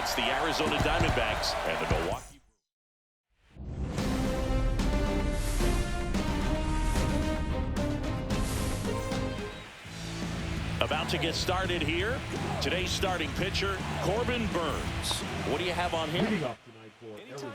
It's the Arizona Diamondbacks and the Milwaukee. About to get started here. Today's starting pitcher, Corbin Burnes. What do you have on him? Anytime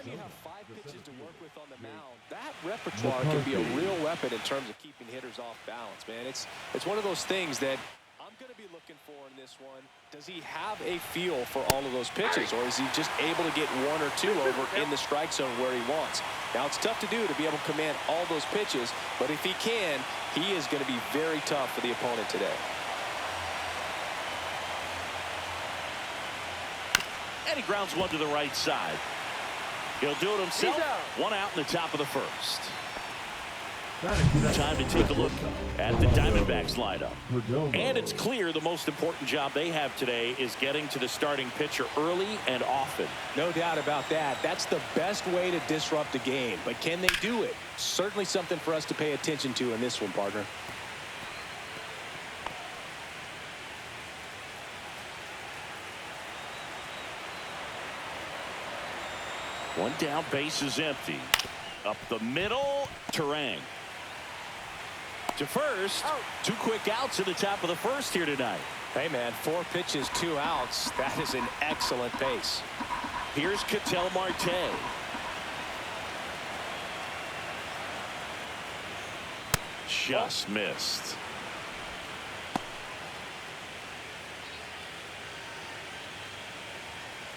you have 5 pitches to work with on the mound, that repertoire can be a real weapon in terms of keeping hitters off balance, man. It's one of those things that I'm going to be looking for in this one. Does he have a feel for all of those pitches, or is he just able to get 1 or 2 over in the strike zone where he wants? Now, it's tough to do to be able to command all those pitches, but if he can, he is going to be very tough for the opponent today. And he grounds one to the right side. He'll do it himself. 1 out in the top of the first. Time to take a look at the Diamondbacks lineup. And it's clear the most important job they have today is getting to the starting pitcher early and often. No doubt about that. That's the best way to disrupt a game. But can they do it? Certainly something for us to pay attention to in this one, partner. One down, base is empty. Up the middle, Terang. To first, 2 quick outs at the top of the first here tonight. Hey, man, 4 pitches, 2 outs. That is an excellent pace. Here's Ketel Marte. Just missed.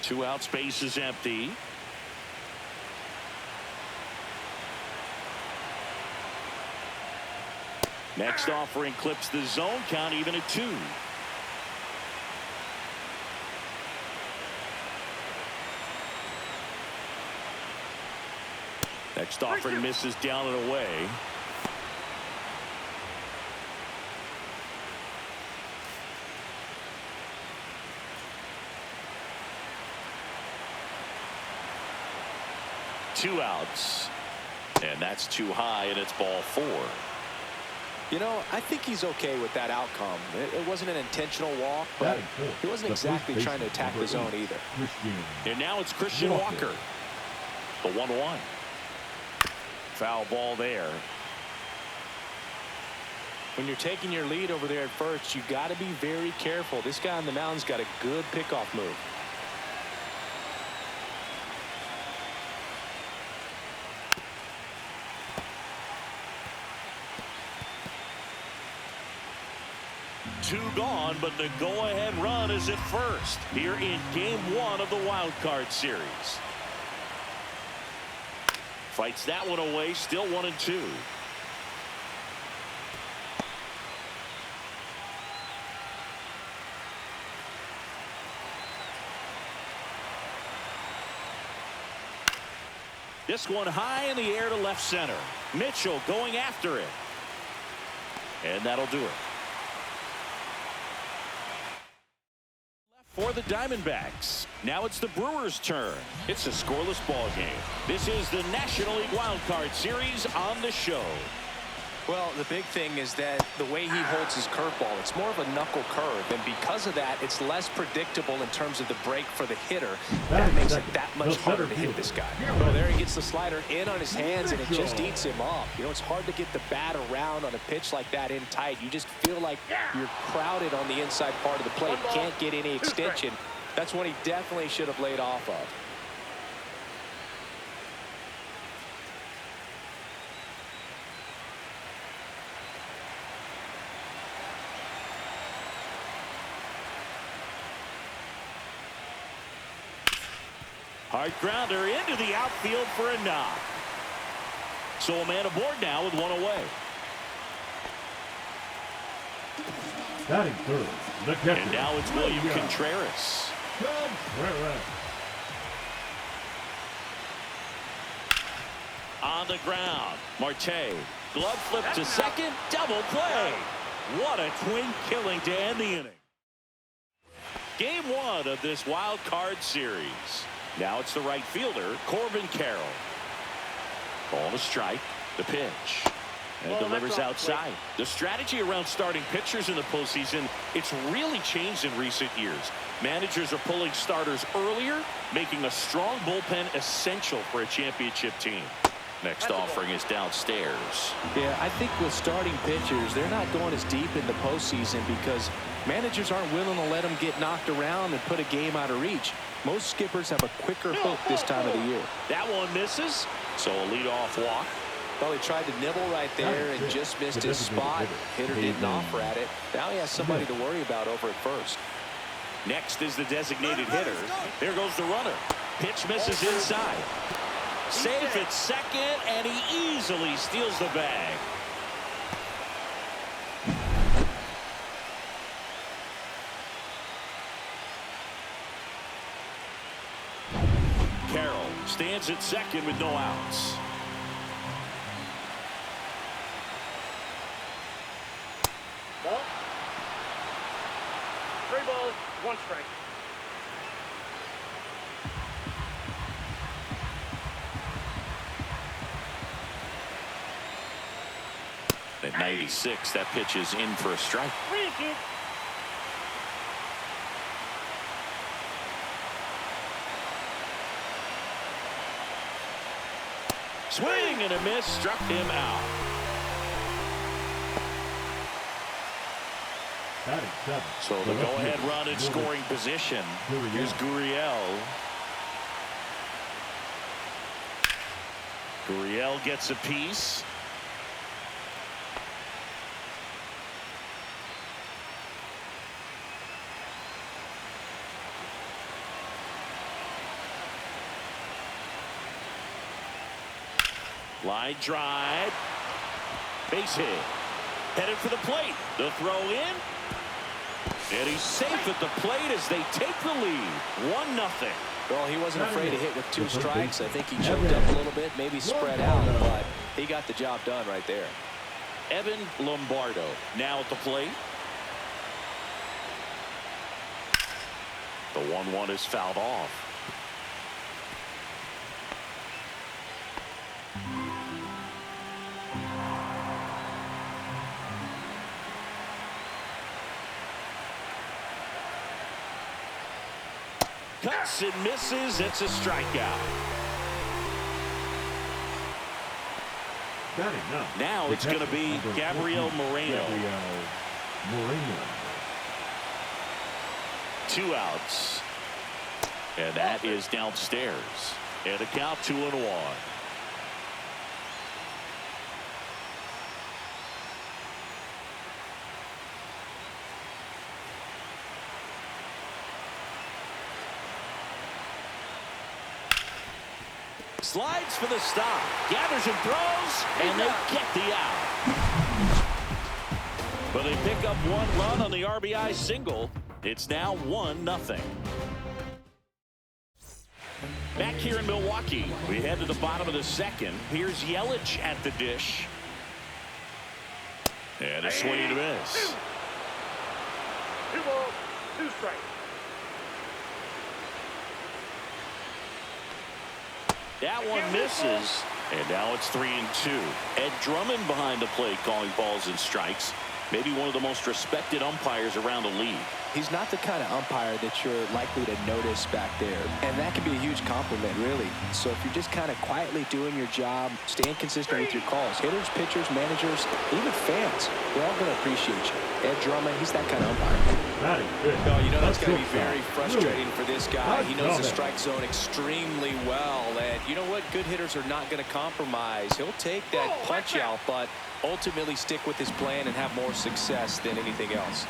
Two outs, base is empty. Next offering clips the zone count even at 2. Next offering misses down and away. Two outs. And that's too high, and it's ball 4. You know, I think he's okay with that outcome. It wasn't an intentional walk, but he wasn't exactly trying to attack the zone either. And now it's Christian Walker. The 1-1. Foul ball there. When you're taking your lead over there at first, you got to be very careful. This guy on the mound's got a good pickoff move. Two gone, but the go-ahead run is at first here in Game 1 of the wild card series. Fights that one away, still 1-2. This one high in the air to left center. Mitchell going after it. And that'll do it. For the Diamondbacks. Now it's the Brewers' turn. It's a scoreless ball game. This is the National League Wild Card Series on the show. Well, the big thing is that the way he holds his curveball, it's more of a knuckle curve, and because of that, it's less predictable in terms of the break for the hitter. That makes it that much harder to hit this guy. Well, there he gets the slider in on his hands, and it just eats him up. You know, it's hard to get the bat around on a pitch like that in tight. You just feel like you're crowded on the inside part of the plate. Can't get any extension. That's what he definitely should have laid off of. Hard grounder into the outfield for a knock. So a man aboard now with 1 away. Batting third, the catcher. And now it's William Contreras. On the ground, Marte. Glove flip to second, double play. What a twin killing to end the inning. Game 1 of this wild card series. Now it's the right fielder, Corbin Carroll. Ball to strike. The pitch. And delivers outside. The strategy around starting pitchers in the postseason, it's really changed in recent years. Managers are pulling starters earlier, making a strong bullpen essential for a championship team. Next offering is downstairs. Yeah, I think with starting pitchers, they're not going as deep in the postseason because managers aren't willing to let them get knocked around and put a game out of reach. Most skippers have a quicker hook this time of the year. That one misses, so a leadoff walk. Well, he tried to nibble right there and just missed his spot. Hitter didn't offer at it. Now he has somebody to worry about over at first. Next is the designated hitter. There goes the runner. Pitch misses inside. Safe at second, and he easily steals the bag. Carroll stands at second with no outs. Ball. 3 balls, 1 strike. At 96, that pitch is in for a strike. 3-2. Swing and a miss, struck him out. Batting 7. So the go-ahead run in scoring position. Here's Gurriel. Gurriel gets a piece. Line drive. Base hit. Headed for the plate. The throw in. And he's safe at the plate as they take the lead. 1-0. Well, he wasn't afraid to hit with 2 strikes. I think he choked up a little bit, maybe spread out, but he got the job done right there. Evan Lombardo now at the plate. The 1-1 is fouled off. Cuts and misses. It's a strikeout. Now it's going to be Gabriel Moreno. 2 outs. And that is downstairs. And a count 2-1. Slides for the stop. Gathers and throws. And they get the out. But they pick up 1 run on the RBI single. It's now 1-0. Back here in Milwaukee, we head to the bottom of the second. Here's Yelich at the dish. And a swing and a miss. 2 balls, 2 strikes. That one misses, and now it's 3-2. Ed Drummond behind the plate calling balls and strikes. Maybe one of the most respected umpires around the league. He's not the kind of umpire that you're likely to notice back there, and that can be a huge compliment, really. So if you're just kind of quietly doing your job, staying consistent with your calls, hitters, pitchers, managers, even fans, they're all going to appreciate you. Ed Drummond, he's that kind of umpire. No, you know that's going to be very frustrating for this guy. He knows the strike zone extremely well, and you know what? Good hitters are not going to compromise. He'll take that punch out, but ultimately stick with his plan and have more success than anything else.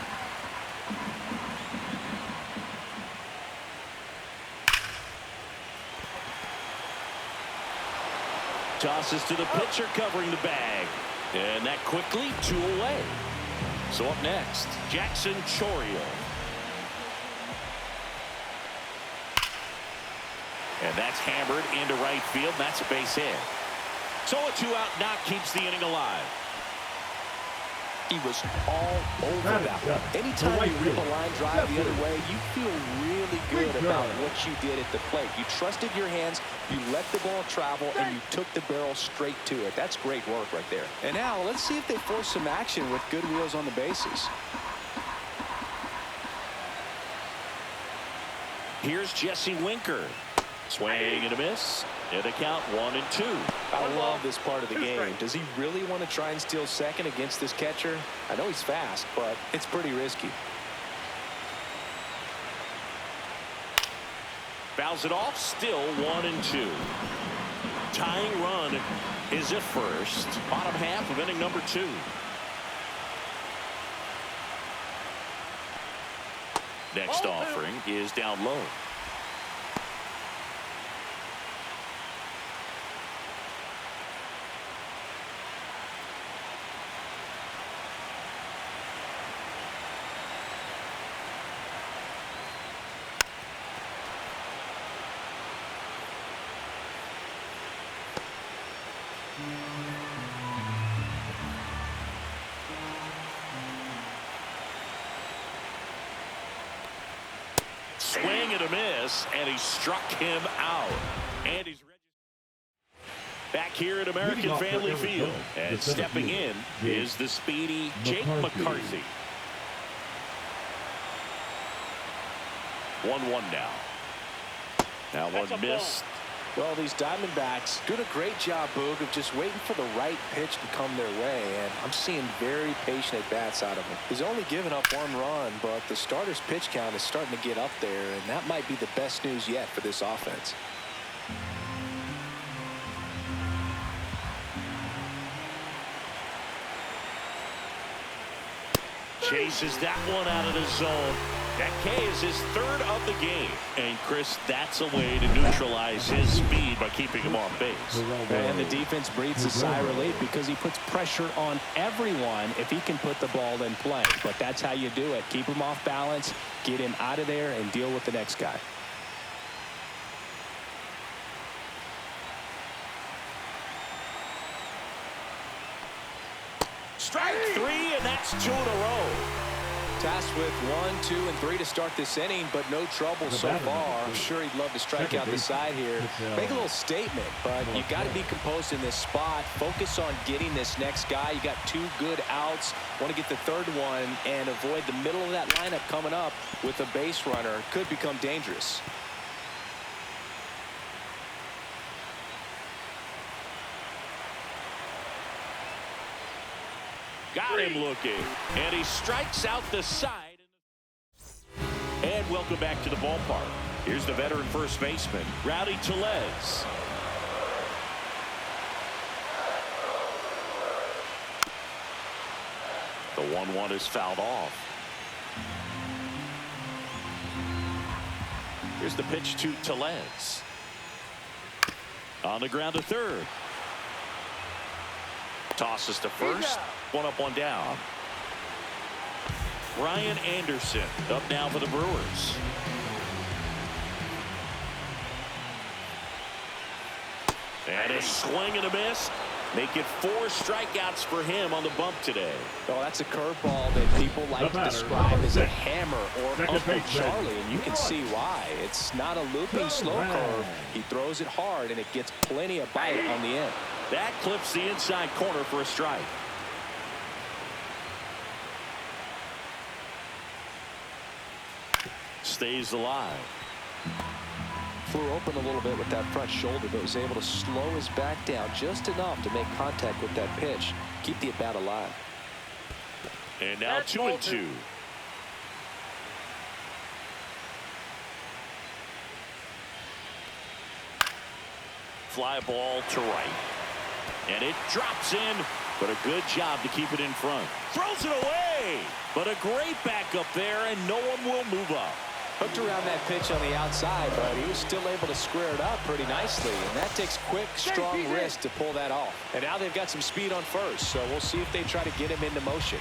Tosses to the pitcher covering the bag. And that quickly 2 away. So up next, Jackson Chourio. And that's hammered into right field. That's a base hit. So a 2-out knock keeps the inning alive. He was all over that one. Anytime you rip a line drive the other way, you feel really good about what you did at the plate. You trusted your hands, you let the ball travel, and you took the barrel straight to it. That's great work right there. And now let's see if they force some action with good wheels on the bases. Here's Jesse Winker. Swing and a miss. And a count 1-2. I love this part of the game. Does he really want to try and steal second against this catcher? I know he's fast, but it's pretty risky. Fouls it off. Still 1-2. Tying run is at first. Bottom half of inning number 2. Next offering is down low. Swing and a miss, and he struck him out. And he's back here at American Family Field. And stepping in is the speedy Jake McCarthy. 1-1 now. Now one missed. Well, these Diamondbacks doing a great job, Boog, of just waiting for the right pitch to come their way, and I'm seeing very patient at-bats out of him. He's only given up 1 run, but the starter's pitch count is starting to get up there, and that might be the best news yet for this offense. Chases that one out of the zone. That K is his 3rd of the game. And, Chris, that's a way to neutralize his speed by keeping him off base. And the defense breathes a sigh of relief because he puts pressure on everyone if he can put the ball in play. But that's how you do it. Keep him off balance, get him out of there, and deal with the next guy. Strike 3, and that's 2 in a row. Tasked with 1, 2, and 3 to start this inning, but no trouble so far. I'm sure he'd love to strike out the side here. Make a little statement, but you got to be composed in this spot. Focus on getting this next guy. You got 2 good outs. Want to get the 3rd one and avoid the middle of that lineup coming up with a base runner. Could become dangerous. Got him looking, and he strikes out the side. And welcome back to the ballpark. Here's the veteran first baseman, Rowdy Tellez. The 1-1 is fouled off. Here's the pitch to Tellez. On the ground to 3rd. Tosses to first. 1 up, 1 down. Ryan Anderson up now for the Brewers. And a swing and a miss. Make it 4 strikeouts for him on the bump today. Oh, that's a curveball that people like to describe as a hammer or Uncle Charlie, and you can see why. It's not a looping slow curve. He throws it hard, and it gets plenty of bite on the end. That clips the inside corner for a strike. Stays alive. Flew open a little bit with that front shoulder, but was able to slow his back down just enough to make contact with that pitch. Keep the at-bat alive. And now 2-2. Fly ball to right. And it drops in, but a good job to keep it in front. Throws it away, but a great backup there, and no one will move up. Hooked around that pitch on the outside, but he was still able to square it up pretty nicely, and that takes quick, strong wrist to pull that off. And now they've got some speed on first, so we'll see if they try to get him into motion.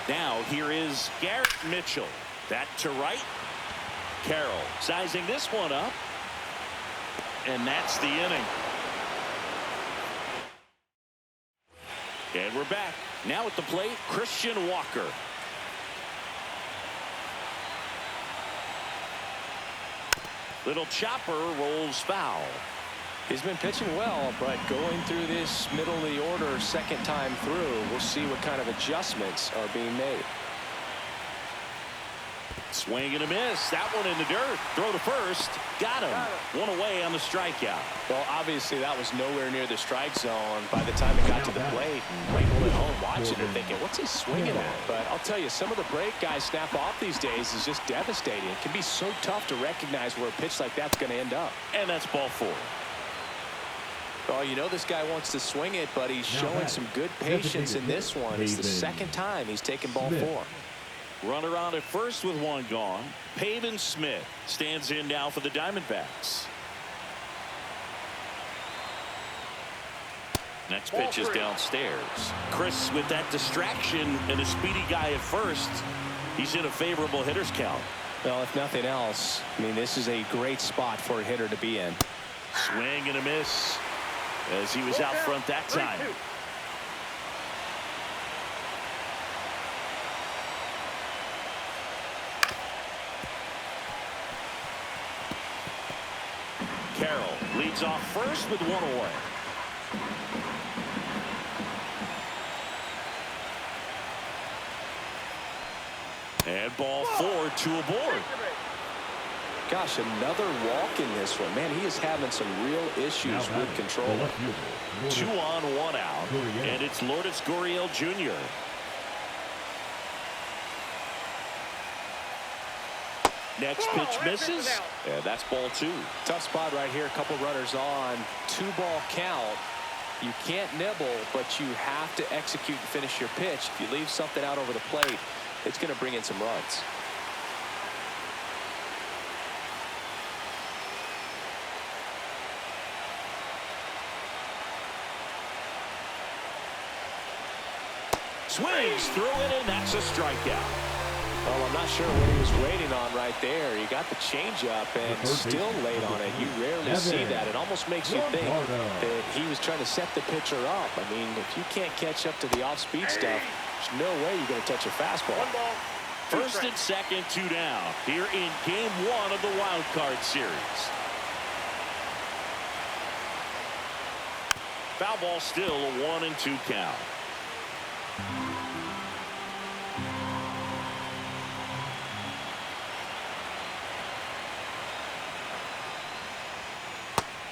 Now here is Garrett Mitchell. That to right. Carroll sizing this one up. And that's the inning. And we're back. Now at the plate, Christian Walker. Little chopper rolls foul. He's been pitching well, but going through this middle of the order second time through, we'll see what kind of adjustments are being made. Swing and a miss. That one in the dirt. Throw to first. Got him. One away on the strikeout. Well, obviously that was nowhere near the strike zone by the time it got to the plate. People at home watching it thinking, what's he swinging at? But I'll tell you, some of the break guys snap off these days is just devastating. It can be so tough to recognize where a pitch like that's going to end up. And that's ball 4. Oh, you know this guy wants to swing it, but he's showing some good patience in this one. It's the second time he's taken ball 4. Runner on at first with one gone. Pavin Smith stands in now for the Diamondbacks. Next pitch is downstairs. Chris with that distraction and a speedy guy at first. He's in a favorable hitter's count. Well, if nothing else, I mean, this is a great spot for a hitter to be in. Swing and a miss as he was out front that time. Carroll leads off first with one away. And ball 4, 2 aboard. Gosh, another walk in this one. Man, he is having some real issues with control. 2 on, 1 out. And it's Lourdes Gurriel Jr. Next pitch misses. Yeah, that's ball 2. Tough spot right here. A couple runners on. 2-ball count. You can't nibble, but you have to execute and finish your pitch. If you leave something out over the plate, it's going to bring in some runs. Swings through it, and that's a strikeout. Well, I'm not sure what he was waiting on right there. He got the changeup and still laid on it. You rarely see that. It almost makes you think that he was trying to set the pitcher up. I mean, if you can't catch up to the off-speed stuff, there's no way you're going to touch a fastball. First and second, 2 down here in game 1 of the wild card series. Foul ball, still a 1-2 count.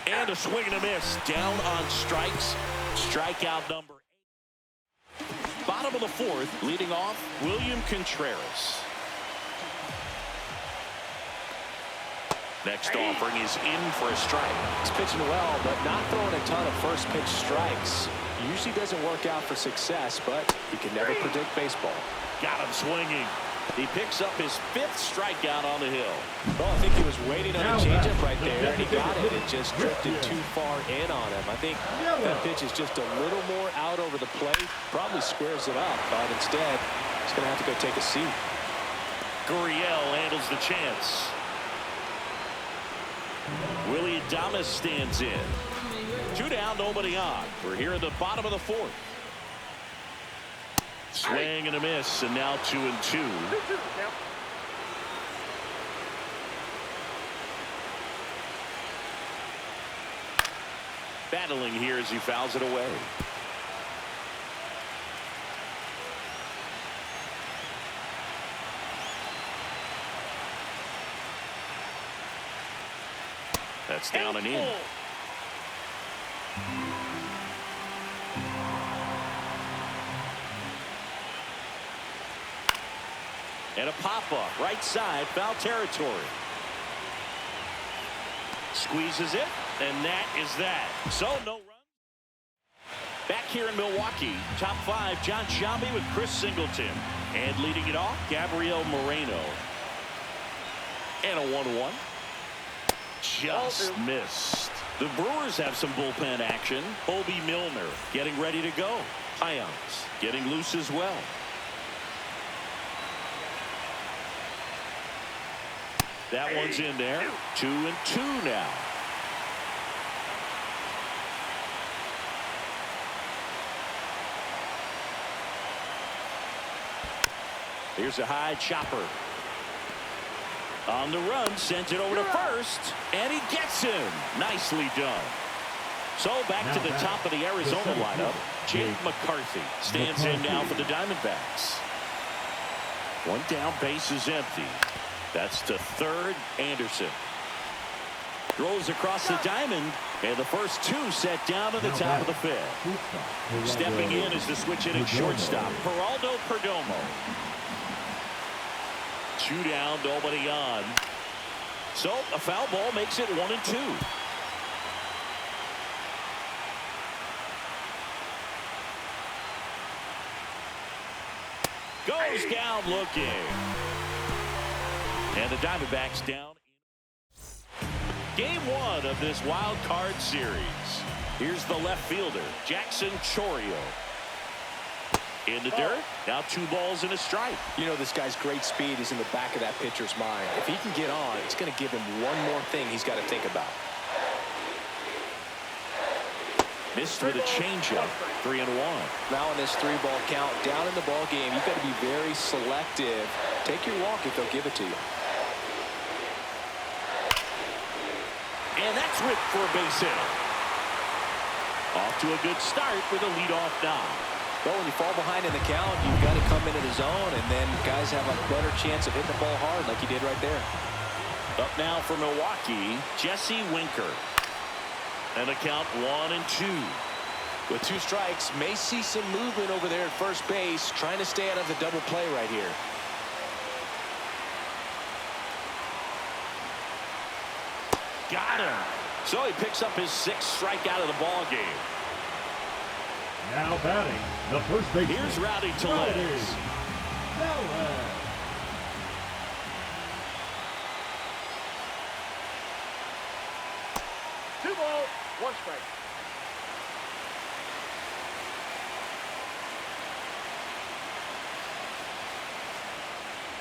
And a swing and a miss. Down on strikes. Strikeout number 8. Bottom of the 4th, leading off, William Contreras. Next offering is in for a strike. He's pitching well, but not throwing a ton of first pitch strikes. Usually doesn't work out for success, but you can never predict baseball. Got him swinging. He picks up his 5th strikeout on the hill. Well, I think he was waiting on a changeup right there, and he got it. It just drifted too far in on him. I think that pitch is just a little more out over the plate. Probably squares it up, but instead, he's going to have to go take a seat. Gurriel handles the chance. Willie Adames stands in. 2 down, nobody on. We're here at the bottom of the 4th. Swing and a miss, and now 2-2. Battling here as he fouls it away. That's down and in. And a pop-up, right side, foul territory. Squeezes it, and that is that. So no run. Back here in Milwaukee, top 5, John Shelby with Chris Singleton. And leading it off, Gabriel Moreno. And a 1-1. Just missed. The Brewers have some bullpen action. Bobby Milner getting ready to go. Ions getting loose as well. That one's in there. 2-2 now. Here's a high chopper. On the run, sends it over to first, and he gets him. Nicely done. So back to the top of the Arizona lineup. Jake McCarthy stands in now for the Diamondbacks. One down, base is empty. That's to third, Anderson. Throws across the diamond, and the first two set down to the top of the fifth. Stepping in is the switch hitting shortstop, Geraldo Perdomo. Two down, nobody on. So a foul ball makes it 1-2. Goes down looking. And the Diamondbacks down. Game one of this wild card series. Here's the left fielder, Jackson Chourio. In the dirt. Now 2 balls and a strike. You know, this guy's great speed is in the back of that pitcher's mind. If he can get on, it's going to give him one more thing he's got to think about. Missed with a changeup. 3-1. Now in this 3-ball count, down in the ball game, you've got to be very selective. Take your walk if they'll give it to you. And that's ripped for a base hit. Off to a good start with a leadoff knock. Well, when you fall behind in the count, you've got to come into the zone, and then guys have a better chance of hitting the ball hard like he did right there. Up now for Milwaukee, Jesse Winker. And a count 1-2. With 2 strikes, may see some movement over there at first base, trying to stay out of the double play right here. Got him. So he picks up his 6th strikeout of the ball game. Now batting, the first baseman. Here's Rowdy Tellez. Two balls, 1 strike.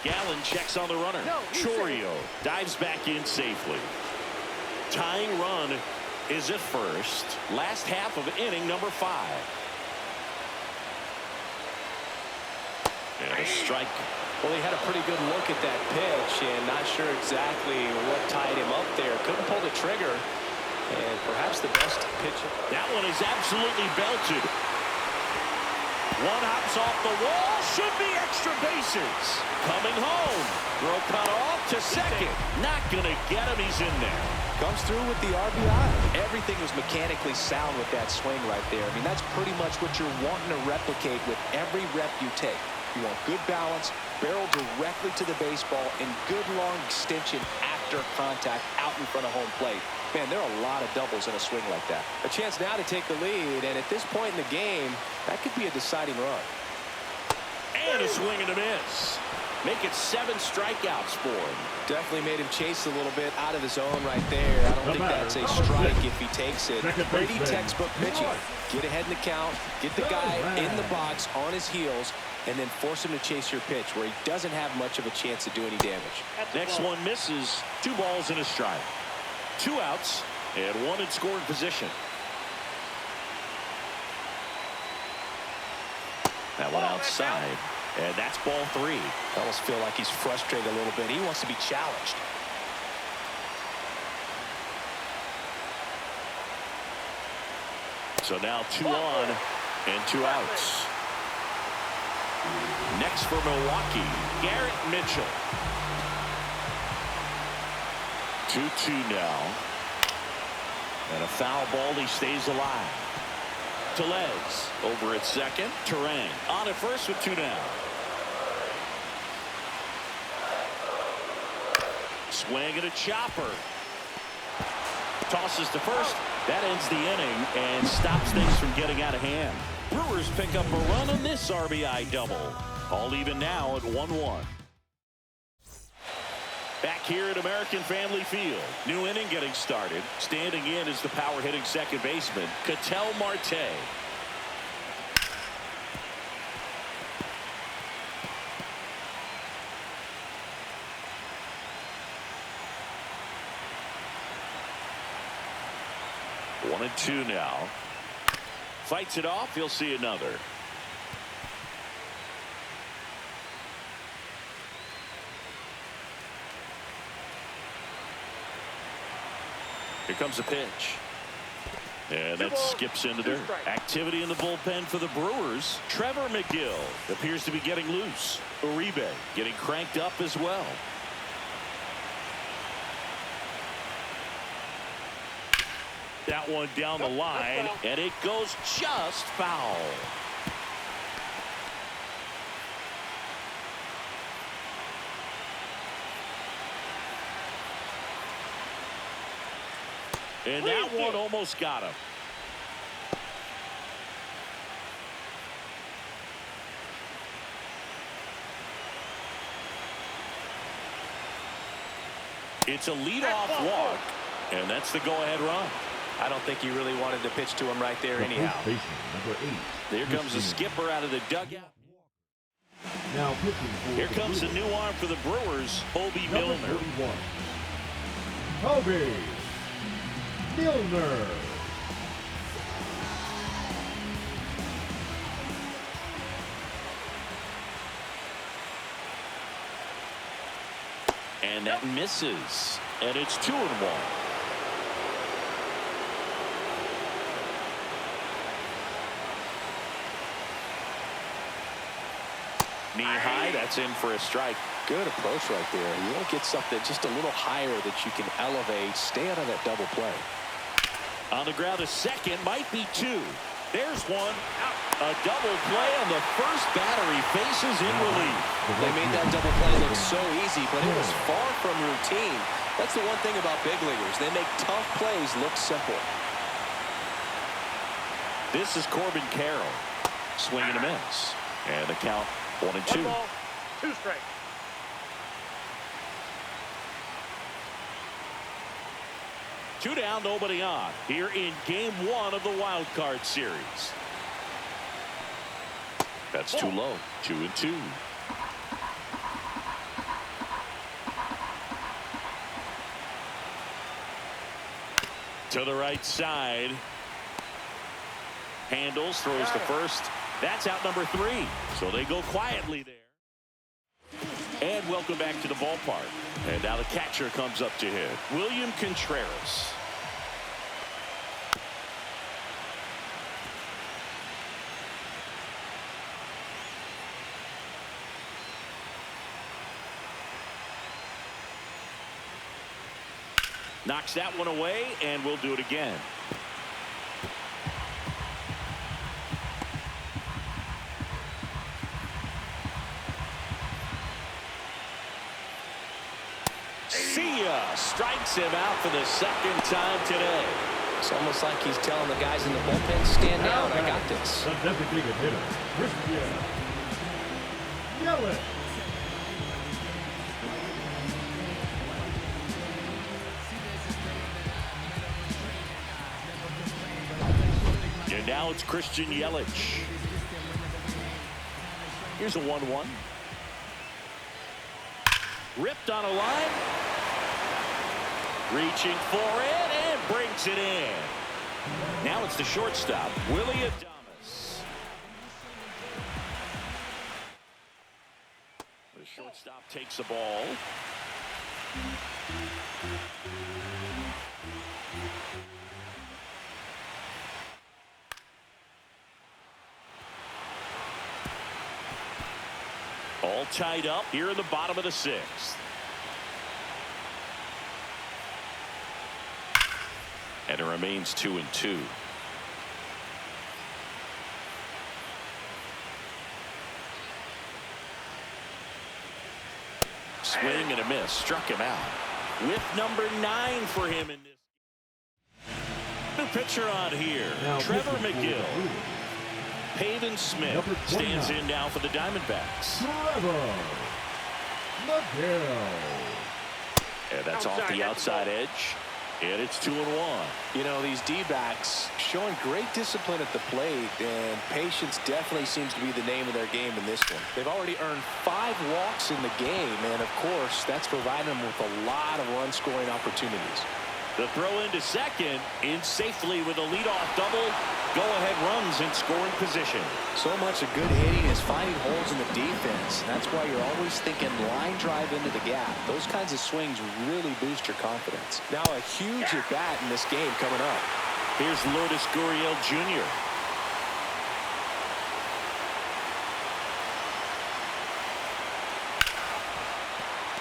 Gallen checks on the runner. Chourio dives back in safely. Tying run is at first. Last half of inning number 5. And a strike. Well, he had a pretty good look at that pitch and not sure exactly what tied him up there. Couldn't pull the trigger. And perhaps the best pitch. That one is absolutely belted. One hops off the wall. Should be extra bases. Coming home. Throw cut off to second. Not going to get him. He's in there. Comes through with the RBI. Everything was mechanically sound with that swing right there. I mean, that's pretty much what you're wanting to replicate with every rep you take. You want good balance, barrel directly to the baseball, and good long extension after contact out in front of home plate. Man, there are a lot of doubles in a swing like that. A chance now to take the lead, and at this point in the game, that could be a deciding run. And a swing and a miss. Make it 7 strikeouts for him. Definitely made him chase a little bit out of the zone right there. I don't think that's a strike if he takes it. Pretty textbook pitching. Get ahead in the count, get the guy in the box on his heels, and then force him to chase your pitch where he doesn't have much of a chance to do any damage. Next one misses. 2 balls and a strike. 2 outs and 1 in scoring position. That one outside. And that's ball 3. I almost feel like he's frustrated a little bit. He wants to be challenged. So now 2 on and 2 outs. Next for Milwaukee, Garrett Mitchell. 2-2 now. And a foul ball. He stays alive. Tellez over at second. Terang on at first with 2 down. Swing and a chopper. Tosses to first. That ends the inning and stops things from getting out of hand. Brewers pick up a run on this RBI double. All even now at 1-1. Back here at American Family Field. New inning getting started. Standing in is the power hitting second baseman, Ketel Marte. One and 2 now. Fights it off. He'll see another. Here comes the pitch. And that skips into their activity in the bullpen for the Brewers. Trevor McGill appears to be getting loose. Uribe getting cranked up as well. That one down the line, and it goes just foul. And that one almost got him. It's a leadoff walk, and that's the go-ahead run. I don't think he really wanted to pitch to him right there anyhow. There comes the skipper out of the dugout. Now pitching for Here comes the new arm for the Brewers, Obi Milner. Obi Milner. And that misses. And it's 2-1. Knee high, that's in for a strike. Good approach right there. You want to get something just a little higher that you can elevate. Stay out of that double play. On the ground, a second, might be two. There's one. A double play, and the first batter he faces in relief. They made that double play look so easy, but it was far from routine. That's the one thing about big leaguers. They make tough plays look simple. This is Corbin Carroll. Swing and a miss. And the count 1-2. 1 ball, 2 strikes. Two down, nobody on. Here in game 1 of the wild card series. That's too low. 2-2. To the right side. Handles, throws the first. That's out number 3. So they go quietly there. And welcome back to the ballpark. And now the catcher comes up to hit. William Contreras. Knocks that one away, and we'll do it again. See ya! Strikes him out for the second time today. It's almost like he's telling the guys in the bullpen, stand down, I got this. The designated hitter, Christian Yelich. And now it's Christian Yelich. Here's a 1-1. Ripped on a line. Reaching for it and brings it in. Now it's the shortstop, Willie Adames. The shortstop takes the ball. All tied up here in the bottom of the 6th. And it remains 2-2. Swing and a miss. Struck him out. With number 9 for him in this. New pitcher on here. Now Trevor McGill. Pavin Smith stands in now for the Diamondbacks. Trevor McGill. And that's off the outside edge. And it's 2-1. You know, these D-backs showing great discipline at the plate, and patience definitely seems to be the name of their game in this one. They've already earned 5 walks in the game, and of course, that's providing them with a lot of run-scoring opportunities. The throw into second in safely with a leadoff double. Go-ahead runs in scoring position. So much of good hitting is finding holes in the defense. That's why you're always thinking line drive into the gap. Those kinds of swings really boost your confidence. Now a huge at-bat in this game coming up. Here's Lourdes Gurriel Jr.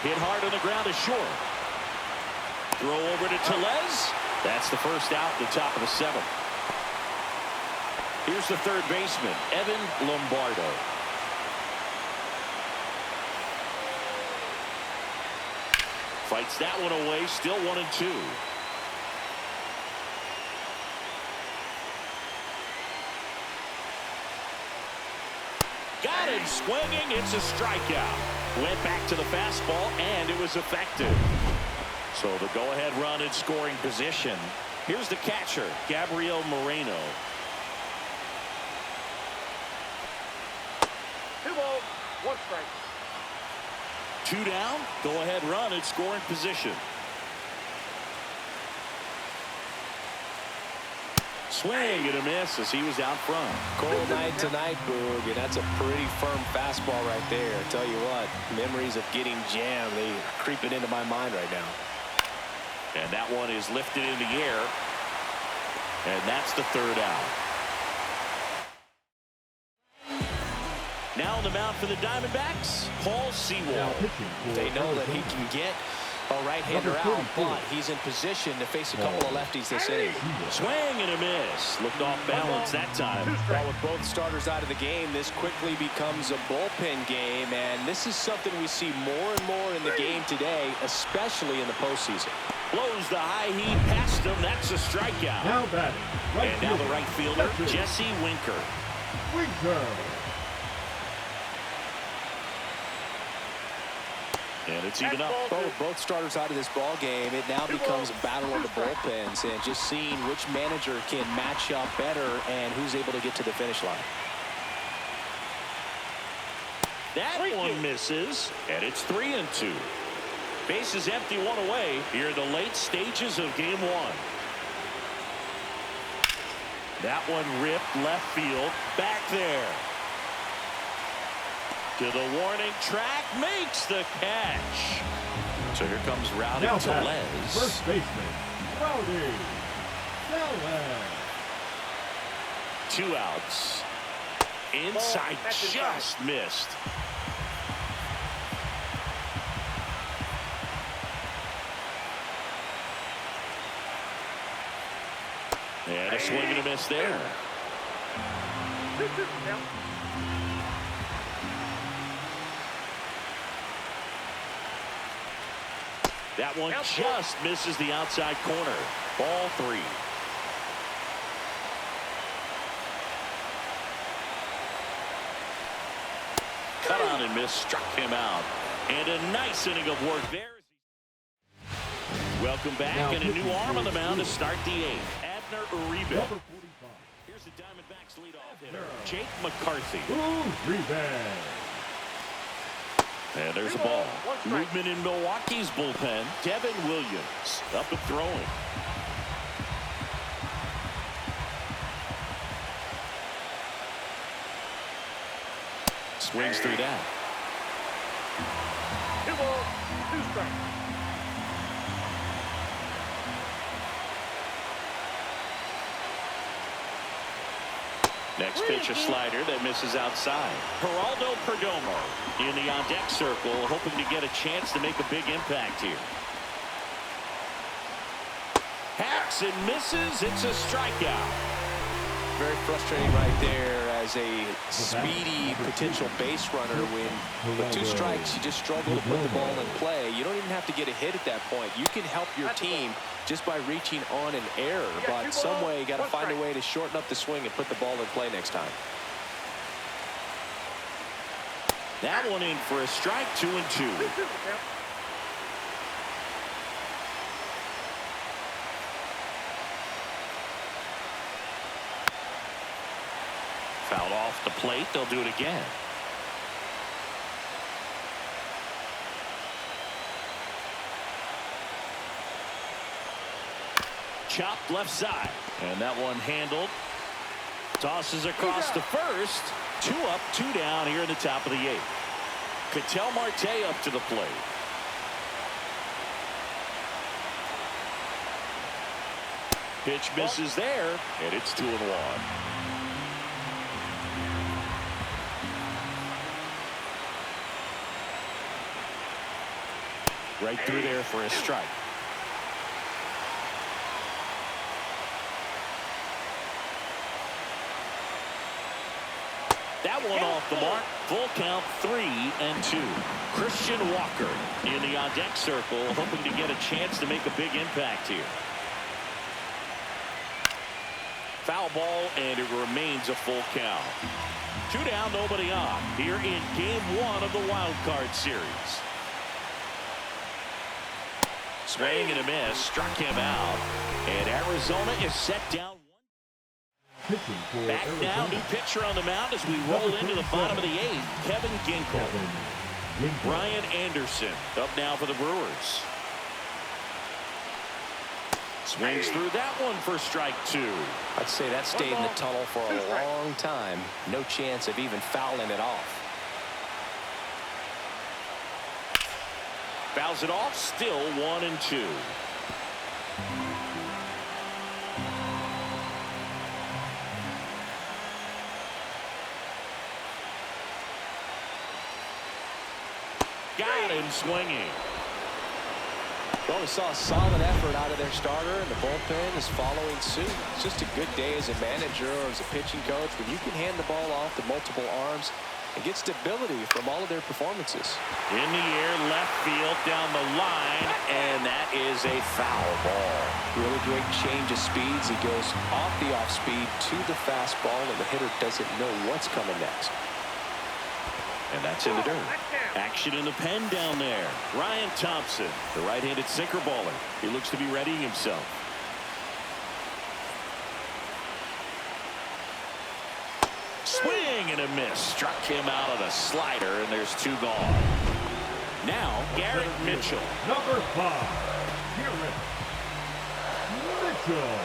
Hit hard on the ground is short. Throw over to Tellez. That's the first out at the top of the seventh. Here's the third baseman, Evan Lombardo. Fights that one away, still 1-2. Got him swinging. It's a strikeout. Went back to the fastball, and it was effective. So the go-ahead run in scoring position. Here's the catcher, Gabriel Moreno. 2 balls, 1 strike. 2 down. Go-ahead run in scoring position. Swing and a miss as he was out front. Cold night tonight, Boog, and that's a pretty firm fastball right there. I tell you what, memories of getting jammed, they are creeping into my mind right now. And that one is lifted in the air. And that's the third out. Now on the mound for the Diamondbacks, Paul Now Sewell. pitching for They know that he Arizona. can get a right-hander Number out, 44. but he's in position to face a couple of lefties this inning. Swing and a miss. Looked off balance that time. Well, with both starters out of the game, this quickly becomes a bullpen game, and this is something we see more and more in the game today, especially in the postseason. Blows the high heat past him. That's a strikeout. Now batting. Right And now the fielder, right fielder, Jesse Jesse Winker. Winker. And it's even up. Both starters out of this ball game. It now becomes a battle of the bullpens and just seeing which manager can match up better and who's able to get to the finish line. That one misses, and it's 3-2. Bases empty, 1 away here in the late stages of game 1. That one ripped left field, back there. To the warning track, makes the catch. So here comes Rowdy Now batting. Tellez. First baseman, Rowdy Tellez. 2 outs. Inside, That's just missed. And a swing and a miss there. 2-2 now. That one just misses the outside corner. Ball 3. Cut on and miss, struck him out. And a nice inning of work there. Welcome back, Now and a new pitching arm on the for mound to Brewers. start the 8th. Abner Uribe. Number 45. Here's the Diamondbacks leadoff hitter, Jake McCarthy. Uribe. And there's a ball. Movement in Milwaukee's bullpen. Devin Williams up and throwing. Swings through that. 2 balls, 2 strikes. Next pitch, a slider that misses outside. Geraldo Perdomo in the on-deck circle, hoping to get a chance to make a big impact here. Hacks and misses. It's a strikeout. Very frustrating right there as a speedy potential base runner when with 2 strikes you just struggle to put the ball in play. You don't even have to get a hit at that point. You can help your team just by reaching on an error, but some way you got to find a way to shorten up the swing and put the ball in play next time. That one in for a strike, 2-2. 2-2 now. Foul off the plate. They'll do it again. chopped left side. And that one handled. Tosses across to first. 2 up, 2 down here in the top of the 8th. Ketel Marte up to the plate. Pitch misses there, and it's 2-1. Right through there for a strike. That one off the mark. Full count, 3-2. Christian Walker in the on-deck circle, hoping to get a chance to make a big impact here. Foul ball, and it remains a full count. 2 down, nobody on here in game 1 of the wild card series. Swing and a miss, struck him out, and Arizona is set down. Back now, new pitcher on the mound as we roll into the bottom of the 8th. Kevin Ginkel. Brian Anderson up now for the Brewers. Swings through that one for strike 2. I'd say that stayed in the tunnel for a long time. No chance of even fouling it off. Fouls it off, still 1-2. Got him swinging. Well, we saw a solid effort out of their starter, and the bullpen is following suit. It's just a good day as a manager or as a pitching coach when you can hand the ball off to multiple arms and get stability from all of their performances. In the air, left field, down the line, and that is a foul ball. Really great change of speeds. He goes off the off speed to the fastball, and the hitter doesn't know what's coming next. And that's in the dirt. Action in the pen down there. Ryan Thompson, the right-handed sinker baller. He looks to be readying himself. Swing and a miss. Struck him out of the slider, and there's 2 gone. Now, Garrett Mitchell. Number 5, Garrett Mitchell.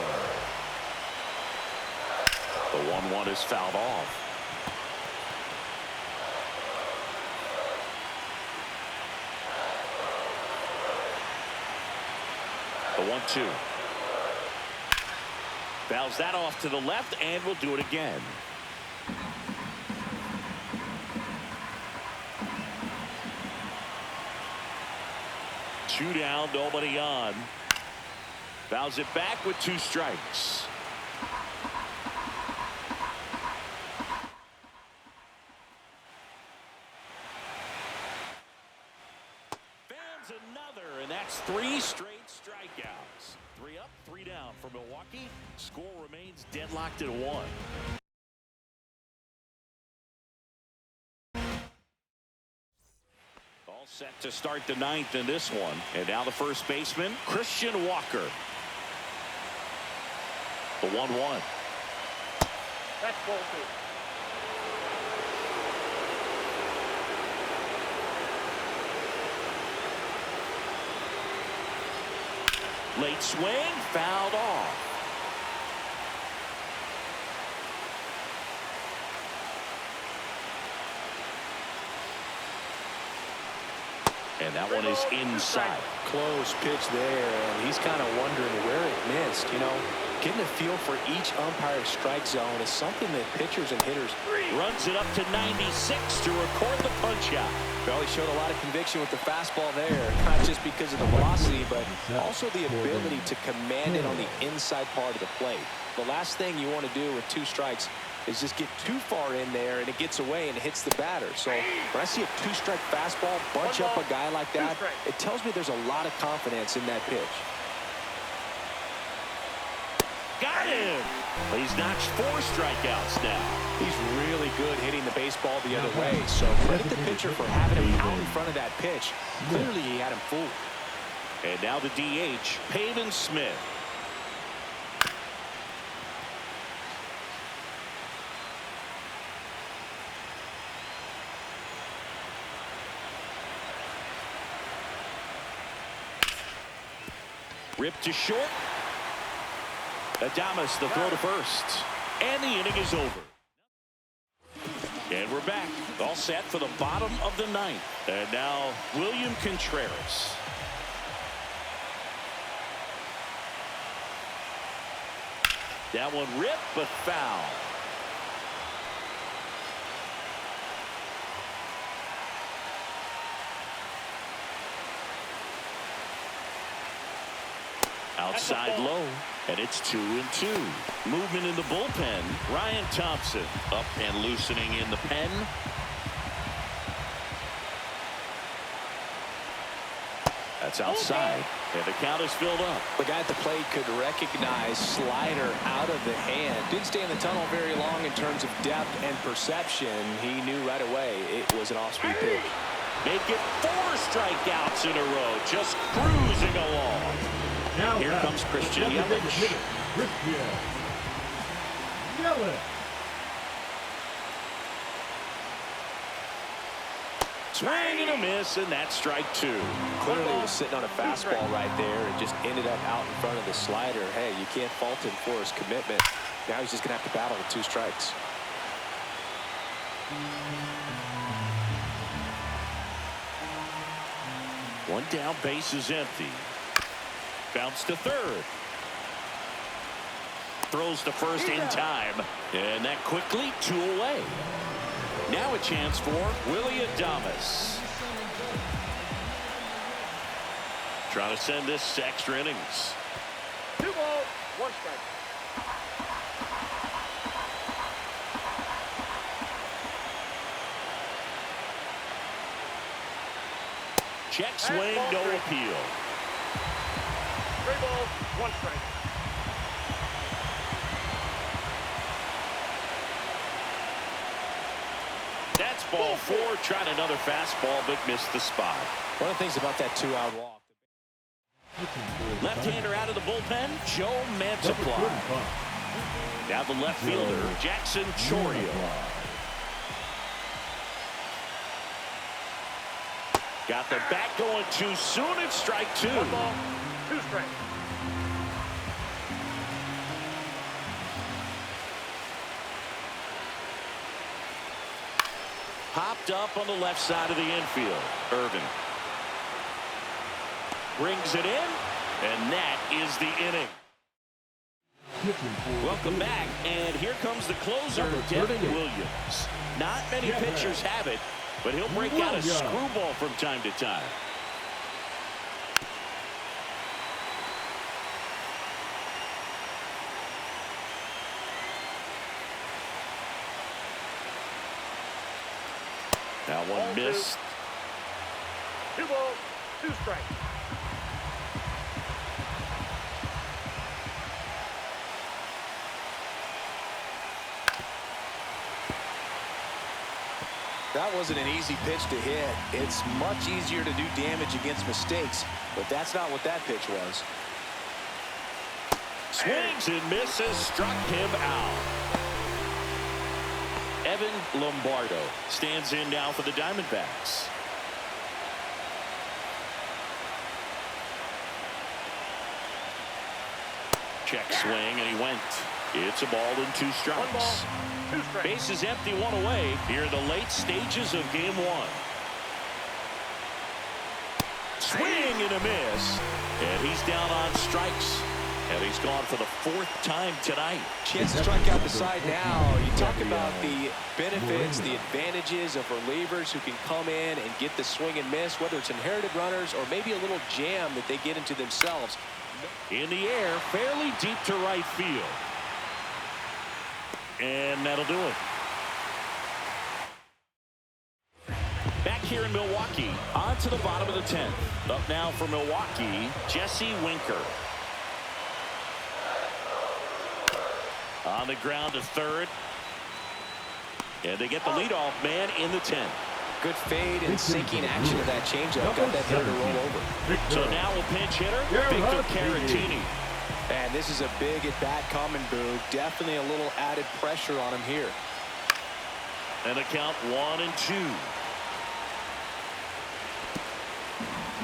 The 1-1 is fouled off. The 1-2. Fouls that off to the left, and we'll do it again. Two down, nobody on. Fouls it back with 2 strikes. Fans another, and that's 3 straight strikeouts. 3 up, 3 down for Milwaukee. Score remains deadlocked at 1. All set to start the 9th in this one. And now the first baseman, Christian Walker. The 1-1. That's ball 2. Late swing, fouled off. And that one is inside. Close pitch there, and he's kind of wondering where it missed. You know, getting a feel for each umpire's strike zone is something that pitchers and hitters. Runs it up to 96 to record the punch out. Well, he showed a lot of conviction with the fastball there, not just because of the velocity, but also the ability to command it on the inside part of the plate. The last thing you want to do with 2 strikes is just get too far in there, and it gets away and it hits the batter. So when I see a 2-strike fastball bunch up a guy like that, it tells me there's a lot of confidence in that pitch. Got him. He's notched 4 strikeouts now. He's really good hitting the baseball the other way. So credit the pitcher for having him out in front of that pitch. Clearly he had him fooled. And now the DH, Pavin Smith. Ripped to short. Adames the throw to first. And the inning is over. And we're back. All set for the bottom of the ninth. And now William Contreras. That one ripped but foul. Outside low, and it's 2-2. Movement in the bullpen. Ryan Thompson up and loosening in the pen. That's outside, and the count is filled up. The guy at the plate could recognize slider out of the hand. Didn't stay in the tunnel very long in terms of depth and perception. He knew right away it was an off-speed pitch. Make it 4 strikeouts in a row, just cruising along. Now Here comes Christian Yelich. Christian Yelich. Swing and a miss, and that's strike 2. Clearly was sitting on a fastball right there and just ended up out in front of the slider. Hey, you can't fault him for his commitment. Now he's just going to have to battle with 2 strikes. One down, base is empty. Bounce to third. Throws to first in time. And that quickly 2 away. Now a chance for Willie Adames. Trying to send this to extra innings. 2 balls, 1 strike. Check swing, no appeal. 3 balls, 1 strike. That's ball 4. Tried another fastball, but missed the spot. One of the things about that 2-out walk. Left-hander out of the bullpen, Joe Mantiply. Now the left fielder, Jackson Chourio. Got the bat going too soon. It's strike 2. 1 ball, 2 strikes. Popped up on the left side of the infield. Irvin brings it in, and that is the inning. Welcome back, and here comes the closer, Devin Williams. Not many pitchers have it, but he'll break out a screwball from time to time. Now one missed. 2 balls, 2 strikes. That wasn't an easy pitch to hit. It's much easier to do damage against mistakes, but that's not what that pitch was. Swings and misses, struck him out. Evan Lombardo stands in now for the Diamondbacks. Check swing, and he went. It's a ball and 2 strikes. 1 ball, 2 strikes. Base is empty, 1 away. Here in the late stages of game 1. Swing and a miss. And he's down on strikes. And he's gone for the 4th time tonight. Chance to strike out the side now. You talk about the benefits, the advantages of relievers who can come in and get the swing and miss, whether it's inherited runners or maybe a little jam that they get into themselves. In the air, fairly deep to right field. And that'll do it. Back here in Milwaukee, on to the bottom of the 10th. Up now for Milwaukee, Jesse Winker. On the ground to third. And they get the leadoff man in the 10th. Good fade and sinking action of that changeup. Got that hitter to roll over. So now a pinch hitter, Victor Caratini. And this is a big at-bat coming, Boo. Definitely a little added pressure on him here. And the count 1-2.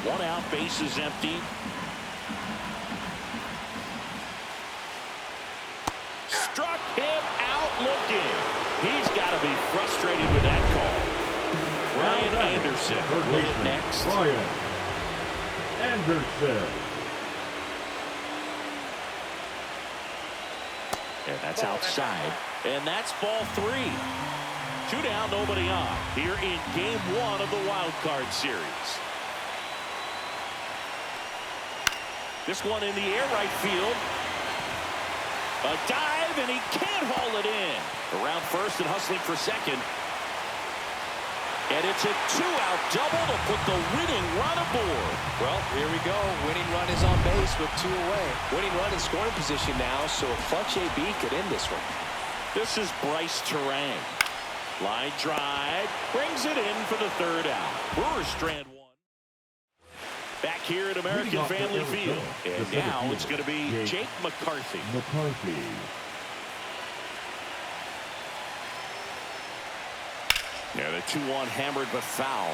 1 out, base is empty. frustrated with that call. Ryan Anderson will hit next. Ryan Anderson. And that's outside. And that's ball 3. 2 down, nobody on. Here in game 1 of the wild card series. This one in the air, right field. A dive, and he can't haul it in. Around first and hustling for second. And it's a 2-out double to put the winning run aboard. Well, here we go. Winning run is on base with 2 away. Winning run in scoring position now, so a clutch AB could end this one. This is Bryce Terang. Line drive, brings it in for the 3rd out. Brewers strand 1. Back here at American Family Field. And now it's going to be Jake McCarthy. Yeah, the 2-1 hammered but foul.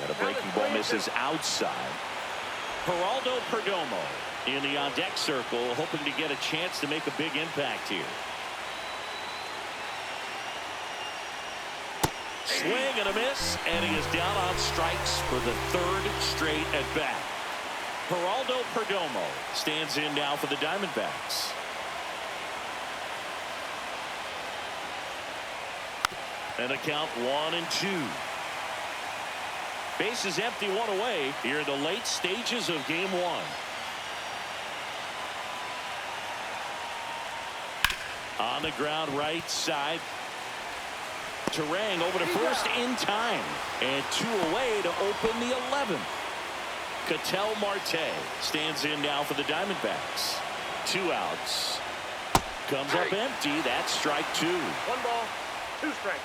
And a breaking ball misses outside. Geraldo Perdomo in the on-deck circle, hoping to get a chance to make a big impact here. Swing and a miss, and he is down on strikes for the 3rd straight at-bat. Geraldo Perdomo stands in now for the Diamondbacks. And a count 1-2. Base is empty, 1 away here in the late stages of game 1. On the ground right side. Terang over to first in time. And 2 away to open the 11th. Ketel Marte stands in now for the Diamondbacks. 2 outs. Comes up empty. That's strike 2. 1 ball, 2 strikes.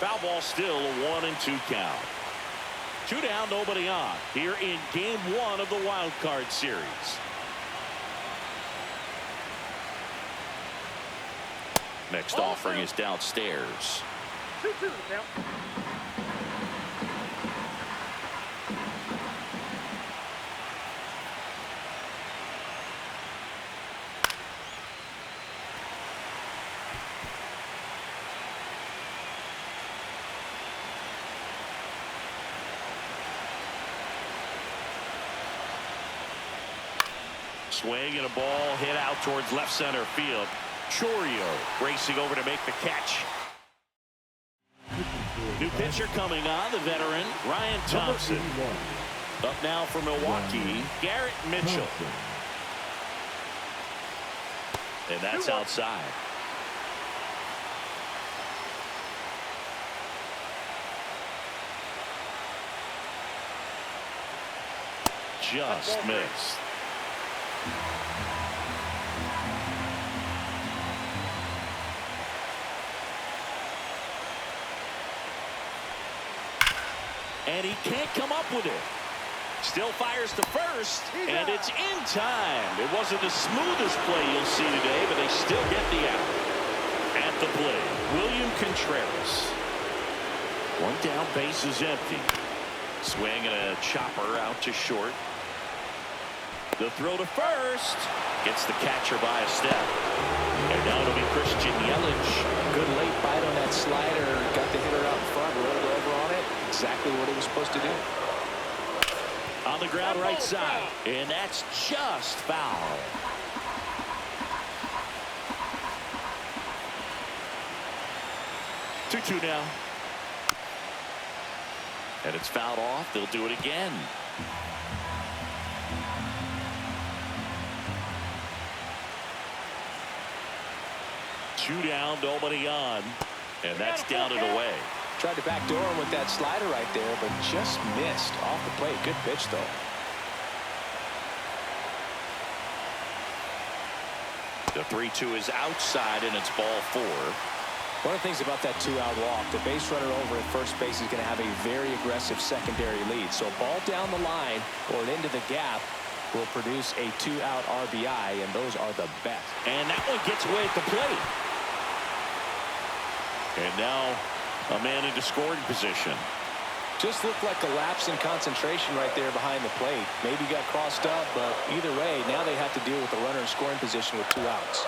Foul ball still, a 1-2 count. 2 down, nobody on. Here in game 1 of the wild card series. Next offering is downstairs. 2-2 the count. Swing and a ball hit out towards left center field. Chorio racing over to make the catch. New pitcher coming on, the veteran Ryan Thompson. Up now for Milwaukee, Garrett Mitchell. And that's outside. Just missed. And he can't come up with it. Still fires to first, and it's in time. It wasn't the smoothest play you'll see today, but they still get the out. At the plate, William Contreras. 1 down, base is empty. Swing and a chopper out to short. The throw to first. Gets the catcher by a step. And now it'll be Christian Yelich. Good late bite on that slider. Got the hitter out in front, rolled over on it. Exactly what he was supposed to do. On the ground right side. And that's just foul. Two now. And it's fouled off. They'll do it again. Two down, nobody on. And that's down and away. Tried to backdoor him with that slider right there, but just missed off the plate. Good pitch, though. The 3-2 is outside, and it's ball 4. One of the things about that 2-out walk, the base runner over at first base is going to have a very aggressive secondary lead. So a ball down the line or into the gap will produce a 2-out RBI, and those are the best. And that one gets away at the plate. And now A man into scoring position. Just looked like a lapse in concentration right there behind the plate. Maybe got crossed up, but either way, now they have to deal with the runner in scoring position with 2 outs.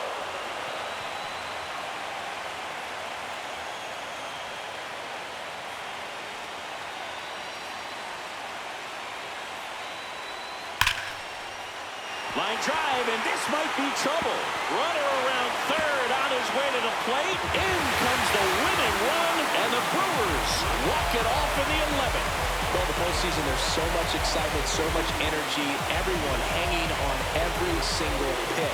Line drive, and this might be trouble. Runner around third on his way to the plate. In comes the winning run, and the Brewers walk it off in the 11th. Well, the postseason, there's so much excitement, so much energy, everyone hanging on every single pitch.